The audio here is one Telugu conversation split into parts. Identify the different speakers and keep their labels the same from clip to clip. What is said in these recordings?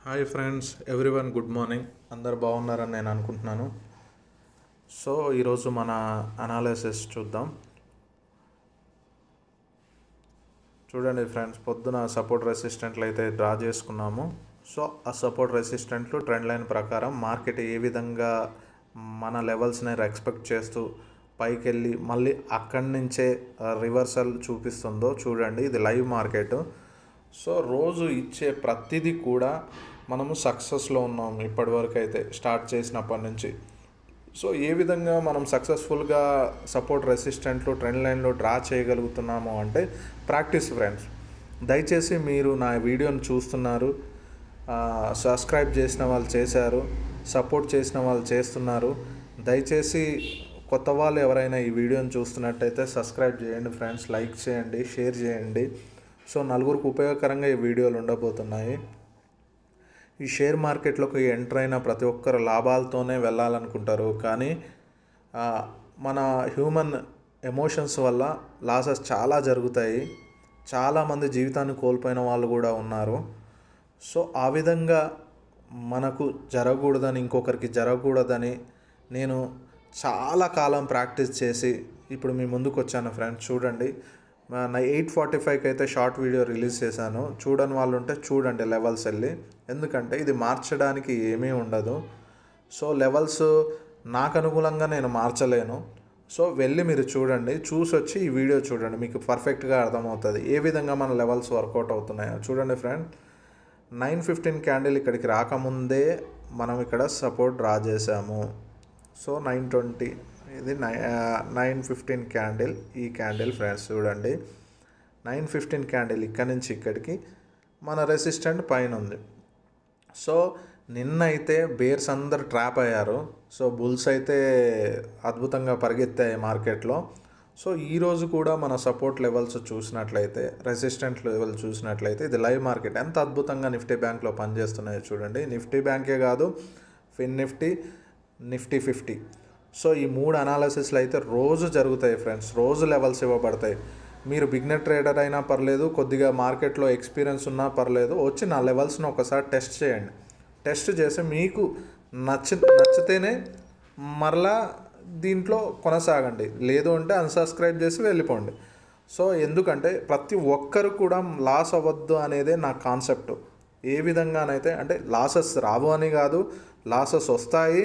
Speaker 1: Hi friends, everyone good morning. అందరు బాగున్నారని నేను అనుకుంటున్నాను. సో ఈరోజు మన అనాలిసిస్ చూద్దాం. చూడండి ఫ్రెండ్స్, పొద్దున సపోర్ట్ రెసిస్టెంట్లు అయితే డ్రా చేసుకున్నాము. సో ఆ సపోర్ట్ రెసిస్టెంట్లు ట్రెండ్ లైన్ ప్రకారం మార్కెట్ ఏ విధంగా మన లెవెల్స్ని ఎక్స్పెక్ట్ చేస్తూ పైకి వెళ్ళి మళ్ళీ అక్కడి నుంచే రివర్సల్ చూపిస్తుందో చూడండి. ఇది లైవ్ మార్కెట్. సో రోజు ఇచ్చే ప్రతిదీ కూడా మనము సక్సెస్లో ఉన్నాము ఇప్పటివరకు అయితే స్టార్ట్ చేసినప్పటి నుంచి. సో ఏ విధంగా మనం సక్సెస్ఫుల్గా సపోర్ట్ రెసిస్టెంట్లు ట్రెండ్ లైన్లో డ్రా చేయగలుగుతున్నాము అంటే ప్రాక్టీస్ ఫ్రెండ్స్. దయచేసి మీరు నా వీడియోని చూస్తున్నారు, సబ్స్క్రైబ్ చేసిన వాళ్ళు చేశారు, సపోర్ట్ చేసిన వాళ్ళు చేస్తున్నారు. దయచేసి కొత్త వాళ్ళు ఎవరైనా ఈ వీడియోని చూస్తున్నట్టయితే సబ్స్క్రైబ్ చేయండి ఫ్రెండ్స్, లైక్ చేయండి, షేర్ చేయండి. సో నలుగురికి ఉపయోగకరంగా ఈ వీడియోలు ఉండబోతున్నాయి. ఈ షేర్ మార్కెట్లోకి ఎంటర్ అయిన ప్రతి ఒక్కరు లాభాలతోనే వెళ్ళాలనుకుంటారు, కానీ మన హ్యూమన్ ఎమోషన్స్ వల్ల లాసెస్ చాలా జరుగుతాయి. చాలామంది జీవితాన్ని కోల్పోయిన వాళ్ళు కూడా ఉన్నారు. సో ఆ విధంగా మనకు జరగకూడదని, ఇంకొకరికి జరగకూడదని నేను చాలా కాలం ప్రాక్టీస్ చేసి ఇప్పుడు మీ ముందుకు వచ్చాను ఫ్రెండ్స్. చూడండి, నా 8:45కి అయితే షార్ట్ వీడియో రిలీజ్ చేశాను. చూడని వాళ్ళు ఉంటే చూడండి లెవెల్స్ వెళ్ళి, ఎందుకంటే ఇది మార్చడానికి ఏమీ ఉండదు. సో లెవెల్స్ నాకు అనుకూలంగా నేను మార్చలేను. సో వెళ్ళి మీరు చూడండి, చూసి వచ్చి ఈ వీడియో చూడండి, మీకు పర్ఫెక్ట్గా అర్థమవుతుంది ఏ విధంగా మన లెవెల్స్ వర్కౌట్ అవుతున్నాయో. చూడండి ఫ్రెండ్, 9:15 క్యాండిల్ ఇక్కడికి రాకముందే మనం ఇక్కడ సపోర్ట్ డ్రా చేసాము. సో 9:20 ఇది 9:15 క్యాండిల్, ఈ క్యాండిల్ ఫ్రెండ్స్ చూడండి. 9:15 క్యాండిల్ ఇక్కడి నుంచి ఇక్కడికి మన రెసిస్టెంట్ పైన ఉంది. సో నిన్నైతే బేర్స్ అందరు ట్రాప్ అయ్యారు. సో బుల్స్ అయితే అద్భుతంగా పరిగెత్తాయి మార్కెట్లో. సో ఈరోజు కూడా మన సపోర్ట్ లెవెల్స్ చూసినట్లయితే, రెసిస్టెంట్ లెవెల్ చూసినట్లయితే, ఇది లైవ్ మార్కెట్ ఎంత అద్భుతంగా నిఫ్టీ బ్యాంక్లో పనిచేస్తున్నాయో చూడండి. నిఫ్టీ బ్యాంకే కాదు, ఫిన్ నిఫ్టీ, నిఫ్టీ 50. సో ఈ 3 అనాలిసిస్లు అయితే రోజు జరుగుతాయి ఫ్రెండ్స్, రోజు లెవెల్స్ ఇవ్వబడతాయి. మీరు బిగినర్ ట్రేడర్ అయినా పర్లేదు, కొద్దిగా మార్కెట్లో ఎక్స్పీరియన్స్ ఉన్నా పర్లేదు, వచ్చి నా లెవెల్స్ని ఒకసారి టెస్ట్ చేయండి. టెస్ట్ చేసి మీకు నచ్చితేనే మరలా దీంట్లో కొనసాగండి, లేదు అంటే అన్సబ్స్క్రైబ్ చేసి వెళ్ళిపోండి. సో ఎందుకంటే ప్రతి ఒక్కరు కూడా లాస్ అవ్వద్దు అనేదే నా కాన్సెప్ట్. ఏ విధంగానైతే అంటే లాసెస్ రావు అని కాదు, లాసెస్ వస్తాయి,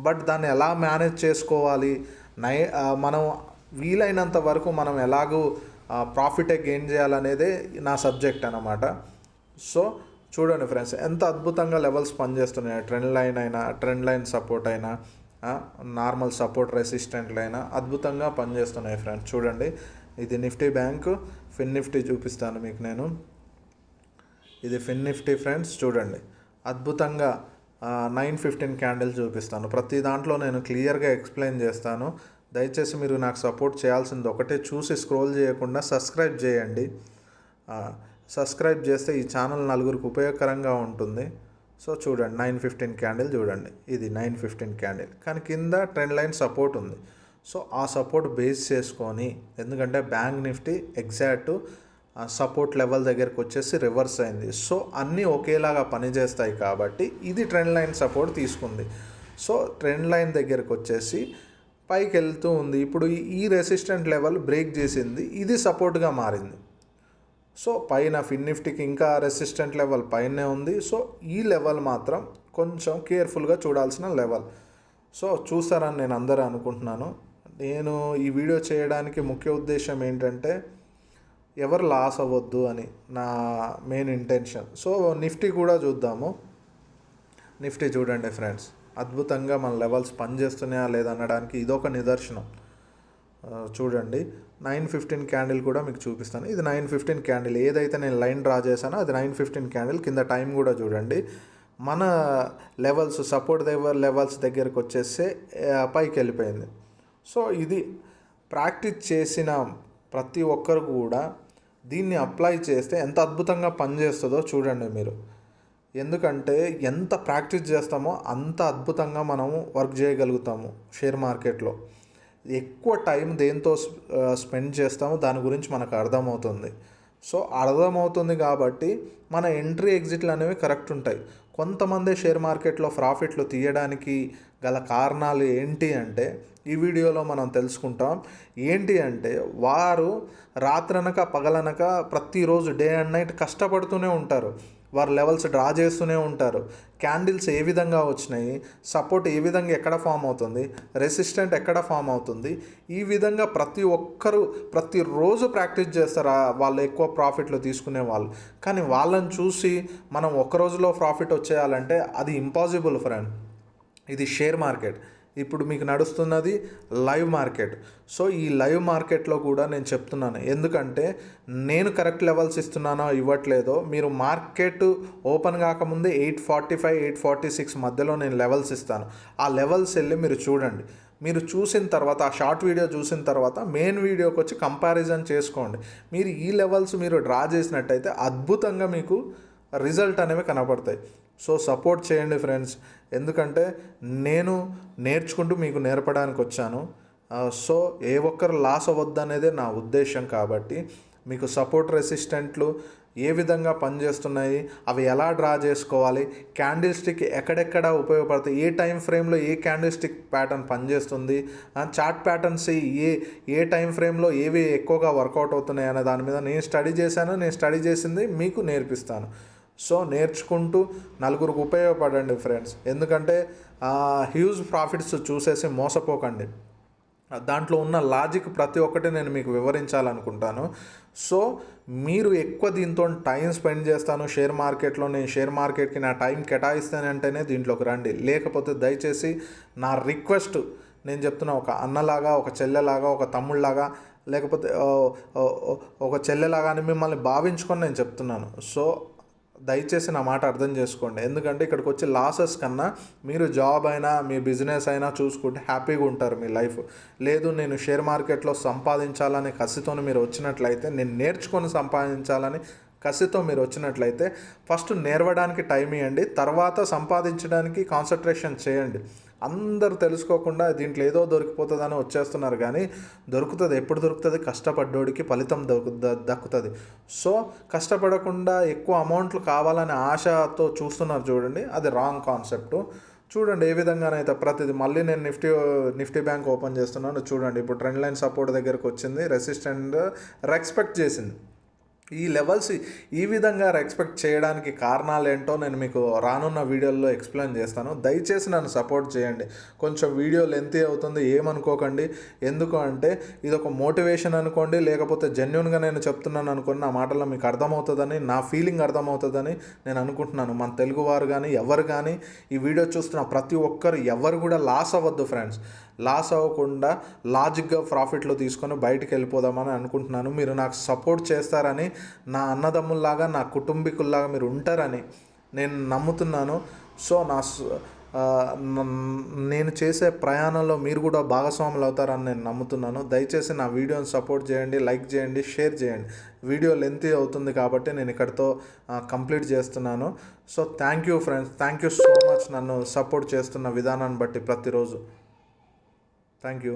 Speaker 1: బట్ దాన్ని ఎలా మేనేజ్ చేసుకోవాలి, మనం వీలైనంత వరకు మనం ఎలాగూ ప్రాఫిటే గెయిన్ చేయాలనేదే నా సబ్జెక్ట్ అన్నమాట. సో చూడండి ఫ్రెండ్స్, ఎంత అద్భుతంగా లెవెల్స్ పనిచేస్తున్నాయి. ట్రెండ్ లైన్ అయినా, ట్రెండ్ లైన్ సపోర్ట్ అయినా, నార్మల్ సపోర్ట్ రెసిస్టెంట్లు అయినా అద్భుతంగా పనిచేస్తున్నాయి ఫ్రెండ్స్. చూడండి, ఇది నిఫ్టీ బ్యాంక్, ఫిన్ నిఫ్టీ చూపిస్తాను మీకు నేను. ఇది ఫిన్ నిఫ్టీ ఫ్రెండ్స్. చూడండి, అద్భుతంగా 9:15 క్యాండిల్ చూపిస్తాను. ప్రతి దాంట్లో నేను క్లియర్గా ఎక్స్ప్లెయిన్ చేస్తాను. దయచేసి మీరు నాకు సపోర్ట్ చేయాల్సింది ఒకటే, చూసి స్క్రోల్ చేయకుండా సబ్స్క్రైబ్ చేయండి. సబ్స్క్రైబ్ చేస్తే ఈ ఛానల్ నలుగురికి ఉపయోగకరంగా ఉంటుంది. సో చూడండి, 9:15 క్యాండిల్ చూడండి, ఇది 9:15 క్యాండిల్, కానీ కింద ట్రెండ్ లైన్ సపోర్ట్ ఉంది. సో ఆ సపోర్ట్ బేస్ చేసుకొని, ఎందుకంటే bank Nifty exact support level దగ్గరికి వచ్చేసి రివర్స్ అయింది. సో అన్నీ ఒకేలాగా పనిచేస్తాయి కాబట్టి ఇది ట్రెండ్ లైన్ సపోర్ట్ తీసుకుంది. సో ట్రెండ్ లైన్ దగ్గరికి వచ్చేసి పైకి వెళ్తూ ఉంది. ఇప్పుడు ఈ రెసిస్టెంట్ లెవెల్ బ్రేక్ చేసింది, ఇది సపోర్ట్గా మారింది. సో పైన ఫిన్ నిఫ్టీకి ఇంకా రెసిస్టెంట్ లెవెల్ పైనే ఉంది. సో ఈ లెవెల్ మాత్రం కొంచెం కేర్ఫుల్గా చూడాల్సిన లెవెల్. సో చూస్తారని నేను అందరూ అనుకుంటున్నాను. నేను ఈ వీడియో చేయడానికి ముఖ్య ఉద్దేశం ఏంటంటే, ఎవరు లాస్ అవ్వద్దు అని నా మెయిన్ ఇంటెన్షన్. సో నిఫ్టీ కూడా చూద్దాము. నిఫ్టీ చూడండి ఫ్రెండ్స్, అద్భుతంగా మన లెవెల్స్ పనిచేస్తున్నాయా లేదనడానికి ఇదొక నిదర్శనం. చూడండి, 9:15 క్యాండిల్ కూడా మీకు చూపిస్తాను. ఇది 9:15 క్యాండిల్, ఏదైతే నేను లైన్ డ్రా చేశానో అది 9:15 క్యాండిల్. కింద టైం కూడా చూడండి. మన లెవెల్స్ సపోర్ట్ లెవెల్స్ దగ్గరికి వచ్చేస్తే పైకి వెళ్ళిపోయింది. సో ఇది ప్రాక్టీస్ చేసిన ప్రతి ఒక్కరు కూడా దీన్ని అప్లై చేస్తే ఎంత అద్భుతంగా పనిచేస్తుందో చూడండి మీరు. ఎందుకంటే ఎంత ప్రాక్టీస్ చేస్తామో అంత అద్భుతంగా మనము వర్క్ చేయగలుగుతాము షేర్ మార్కెట్లో. ఎక్కువ టైం దేంతో స్పెండ్ చేస్తామో దాని గురించి మనకు అర్థమవుతుంది. సో అర్థమవుతుంది కాబట్టి మన ఎంట్రీ ఎగ్జిట్లు అనేవి కరెక్ట్ ఉంటాయి. కొంతమంది షేర్ మార్కెట్లో ప్రాఫిట్లు తీయడానికి గల కారణాలు ఏంటి అంటే ఈ వీడియోలో మనం తెలుసుకుంటాం. ఏంటి అంటే వారు రాత్రనక పగలనక ప్రతిరోజు డే అండ్ నైట్ కష్టపడుతూనే ఉంటారు. వారు లెవెల్స్ డ్రా చేస్తూనే ఉంటారు. క్యాండిల్స్ ఏ విధంగా వచ్చినాయి, సపోర్ట్ ఏ విధంగా ఎక్కడ ఫామ్ అవుతుంది, రెసిస్టెంట్ ఎక్కడ ఫామ్ అవుతుంది, ఈ విధంగా ప్రతి ఒక్కరు ప్రతిరోజు ప్రాక్టీస్ చేస్తారు వాళ్ళు ఎక్కువ ప్రాఫిట్లు తీసుకునే వాళ్ళు. కానీ వాళ్ళని చూసి మనం ఒక్క రోజులో ప్రాఫిట్ వచ్చేయాలంటే అది ఇంపాసిబుల్ ఫ్రెండ్. ఇది షేర్ మార్కెట్. ఇప్పుడు మీకు నడుస్తున్నది లైవ్ మార్కెట్. సో ఈ లైవ్ మార్కెట్లో కూడా నేను చెప్తున్నాను, ఎందుకంటే నేను కరెక్ట్ లెవెల్స్ ఇస్తున్నానో ఇవ్వట్లేదో మీరు మార్కెట్ ఓపెన్ కాకముందే 845 846 మధ్యలో నేను లెవెల్స్ ఇస్తాను. ఆ లెవెల్స్ వెళ్ళి మీరు చూడండి. మీరు చూసిన తర్వాత ఆ షార్ట్ వీడియో చూసిన తర్వాత మెయిన్ వీడియోకి వచ్చి కంపారిజన్ చేసుకోండి. మీరు ఈ లెవెల్స్ మీరు డ్రా చేసినట్టయితే అద్భుతంగా మీకు రిజల్ట్ అనేవి కనపడతాయి. సో సపోర్ట్ చేయండి ఫ్రెండ్స్, ఎందుకంటే నేను నేర్చుకుంటూ మీకు నేర్పడానికి వచ్చాను. సో ఏ ఒక్కరు లాస్ అవ్వద్దు అనేదే నా ఉద్దేశం. కాబట్టి మీకు సపోర్ట్ రెసిస్టెంట్లు ఏ విధంగా పనిచేస్తున్నాయి, అవి ఎలా డ్రా చేసుకోవాలి, క్యాండిల్ స్టిక్ ఎక్కడెక్కడ ఉపయోగపడతాయి, ఏ టైం ఫ్రేమ్లో ఏ క్యాండిల్ స్టిక్ ప్యాటర్న్ పనిచేస్తుంది, చార్ట్ ప్యాటర్న్స్ ఏ టైం ఫ్రేమ్లో ఏవి ఎక్కువగా వర్కౌట్ అవుతున్నాయి అనే దాని మీద నేను స్టడీ చేశాను. నేను స్టడీ చేసింది మీకు నేర్పిస్తాను. సో నేర్చుకుంటూ నలుగురికి ఉపయోగపడండి ఫ్రెండ్స్. ఎందుకంటే హ్యూజ్ ప్రాఫిట్స్ చూసేసి మోసపోకండి. దాంట్లో ఉన్న లాజిక్ ప్రతి ఒక్కటి నేను మీకు వివరించాలనుకుంటాను. సో మీరు ఎక్కువ దీంతో టైం స్పెండ్ చేస్తాను షేర్ మార్కెట్లో, నేను షేర్ మార్కెట్కి నా టైం కేటాయిస్తానంటేనే దీంట్లోకి రండి. లేకపోతే దయచేసి నా రిక్వెస్ట్, నేను చెప్తున్నా, ఒక అన్నలాగా, ఒక చెల్లెలాగా, ఒక తమ్ముళ్ళలాగా, లేకపోతే ఒక చెల్లెలాగా అని మిమ్మల్ని భావించుకొని నేను చెప్తున్నాను. సో దయచేసి నా మాట అర్థం చేసుకోండి. ఎందుకంటే ఇక్కడికి వచ్చి లాసెస్ కన్నా మీరు జాబ్ అయినా మీ బిజినెస్ అయినా చూసుకుంటే హ్యాపీగా ఉంటారు మీ లైఫ్. లేదు నేను షేర్ మార్కెట్లో సంపాదించాలని కసితో మీరు వచ్చినట్లయితే, నేను నేర్చుకొని సంపాదించాలని కసితో మీరు వచ్చినట్లయితే ఫస్ట్ నేర్వడానికి టైం ఇవ్వండి, తర్వాత సంపాదించడానికి కాన్సన్ట్రేషన్ చేయండి. అందరూ తెలుసుకోకుండా దీంట్లో ఏదో దొరికిపోతుందని వచ్చేస్తున్నారు. కానీ దొరుకుతుంది. ఎప్పుడు దొరుకుతుంది? కష్టపడ్డోడికి ఫలితం దక్కుతుంది. సో కష్టపడకుండా ఎక్కువ అమౌంట్లు కావాలని ఆశతో చూస్తున్నారు చూడండి, అది రాంగ్ కాన్సెప్ట్. చూడండి ఏ విధంగానైతే ప్రతిదీ. మళ్ళీ నేను నిఫ్టీ బ్యాంక్ ఓపెన్ చేస్తున్నాను చూడండి. ఇప్పుడు ట్రెండ్ లైన్ సపోర్ట్ దగ్గరకు వచ్చింది, రెసిస్టెంట్ రెస్పెక్ట్ చేసింది. ఈ లెవెల్స్ ఈ విధంగా రెస్పెక్ట్ చేయడానికి కారణాలు ఏంటో నేను మీకు రానున్న వీడియోల్లో ఎక్స్ప్లెయిన్ చేస్తాను. దయచేసి నన్ను సపోర్ట్ చేయండి. కొంచెం వీడియో లెంతీ అవుతుంది, ఏమనుకోకండి. ఎందుకు అంటే ఇది ఒక మోటివేషన్ అనుకోండి, లేకపోతే జెన్యున్గా నేను చెప్తున్నాను అనుకోండి. నా మాటల్లో మీకు అర్థమవుతుందని, నా ఫీలింగ్ అర్థమవుతుందని నేను అనుకుంటున్నాను. మన తెలుగువారు కానీ ఎవరు కానీ ఈ వీడియో చూస్తున్న ప్రతి ఒక్కరు ఎవరు కూడా లాస్ అవ్వద్దు ఫ్రెండ్స్. లాస్ అవ్వకుండా లాజిక్గా ప్రాఫిట్లో తీసుకొని బయటికి వెళ్ళిపోదామని అనుకుంటున్నాను. మీరు నాకు సపోర్ట్ చేస్తారని, నా అన్నదమ్ముల్లాగా, నా కుటుంబీకుల్లాగా మీరు ఉంటారని నేను నమ్ముతున్నాను. సో నేను చేసే ప్రయాణంలో మీరు కూడా భాగస్వాములు అవుతారని నేను నమ్ముతున్నాను. దయచేసి నా వీడియోని సపోర్ట్ చేయండి, లైక్ చేయండి, షేర్ చేయండి. వీడియో లెంతీ అవుతుంది కాబట్టి నేను ఇక్కడితో కంప్లీట్ చేస్తున్నాను. So thank you friends, thank you so much నన్ను సపోర్ట్ చేస్తున్న విధానాన్ని బట్టి ప్రతిరోజు. Thank you.